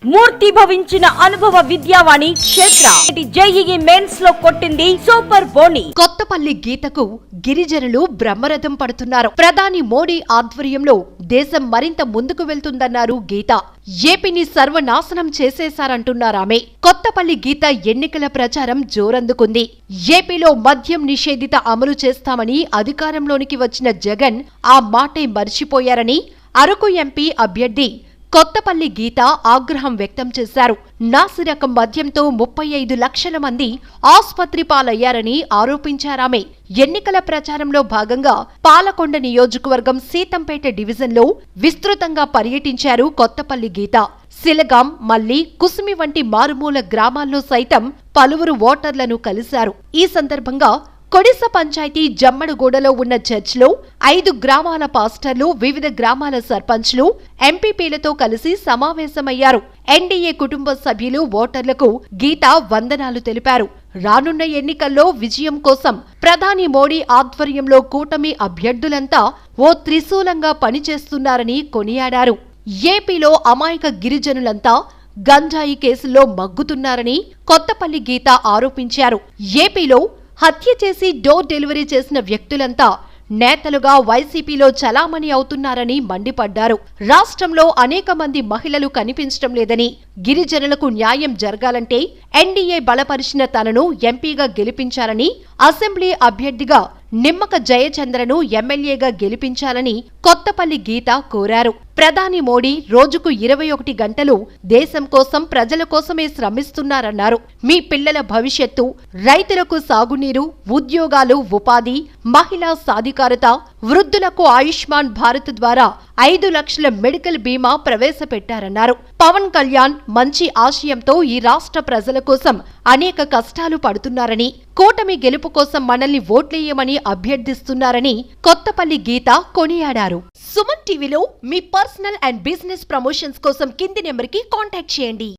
మూర్తి భవించిన అనుభవ విద్యావాణి క్షేత్ర JEE mains లో కొట్టింది సూపర్ బోని. కొత్తపల్లి గీతకు గిరిజనులు బ్రహ్మరథం పడుతున్నారు. ప్రధాని మోడీ ఆధ్వర్యంలో దేశం మరింత ముందుకు వెళ్తుందన్నారు గీత. ఏపీని సర్వనాశనం చేసేశారంటున్నారామె. కొత్తపల్లి గీత ఎన్నికల ప్రచారం జోరందుకుంది. ఏపీలో మద్యం నిషేధిత అమలు చేస్తామని అధికారంలోనికి వచ్చిన జగన్ ఆ మాటే మర్చిపోయారని అరకు ఎంపీ అభ్యర్థి కొత్తపల్లి గీత ఆగ్రహం వ్యక్తం చేశారు. నాసిరకం మద్యంతో 35 లక్షల మంది ఆస్పత్రి పాలయ్యారని ఆరోపించారామె. ఎన్నికల ప్రచారంలో భాగంగా పాలకొండ నియోజకవర్గం సీతంపేట డివిజన్లో విస్తృతంగా పర్యటించారు కొత్తపల్లి గీత. సిలగాం, మల్లి, కుసుమి వంటి మారుమూల గ్రామాల్లో సైతం పలువురు ఓటర్లను కలిశారు. ఈ సందర్భంగా కొడిస పంచాయతీ జమ్మడుగూడలో ఉన్న చర్చ్లో 5 గ్రామాల పాస్టర్లు, వివిధ గ్రామాల సర్పంచ్లు, ఎంపీపీలతో కలిసి సమావేశమయ్యారు. ఎన్డీఏ కుటుంబ సభ్యులు ఓటర్లకు గీత వందనాలు తెలిపారు. రానున్న ఎన్నికల్లో విజయం కోసం ప్రధాని మోడీ ఆధ్వర్యంలో కూటమి అభ్యర్థులంతా ఓ త్రిశూలంగా పనిచేస్తున్నారని కొనియాడారు. ఏపీలో అమాయక గిరిజనులంతా గంజాయి కేసుల్లో మగ్గుతున్నారని కొత్తపల్లి గీత ఆరోపించారు. ఏపీలో హత్య చేసి డోర్ డెలివరీ చేసిన వ్యక్తులంతా నేతలుగా వైసీపీలో చలామణి అవుతున్నారని మండిపడ్డారు. రాష్ట్రంలో అనేక మంది మహిళలు కనిపించడం లేదని, గిరిజనులకు న్యాయం జరగాలంటే ఎన్డీఏ బలపరిచిన తనను ఎంపీగా గెలిపించాలని, అసెంబ్లీ అభ్యర్థిగా నిమ్మక జయచంద్రను ఎమ్మెల్యేగా గెలిపించాలని కొత్తపల్లి గీత కోరారు. ప్రధాని మోడీ రోజుకు 21 గంటలు దేశం కోసం, ప్రజల కోసమే శ్రమిస్తున్నారన్నారు. మీ పిల్లల భవిష్యత్తు, రైతులకు సాగునీరు, ఉద్యోగాలు, ఉపాధి, మహిళా సాధికారత, వృద్ధులకు ఆయుష్మాన్ భారత్ ద్వారా 5 లక్షల మెడికల్ బీమా ప్రవేశపెట్టారన్నారు. పవన్ కళ్యాణ్ మంచి ఆశయంతో ఈ రాష్ట్ర ప్రజల కోసం అనేక కష్టాలు పడుతున్నారని, కూటమి గెలుపు కోసం మనల్ని ఓట్లేయమని అభ్యర్థిస్తున్నారని కొత్తపల్లి గీత కొనియాడారు. సుమన్ టీవీలో మీ పర్సనల్ అండ్ బిజినెస్ ప్రమోషన్స్ కోసం కింది నెంబర్కి కాంటాక్ట్ చేయండి.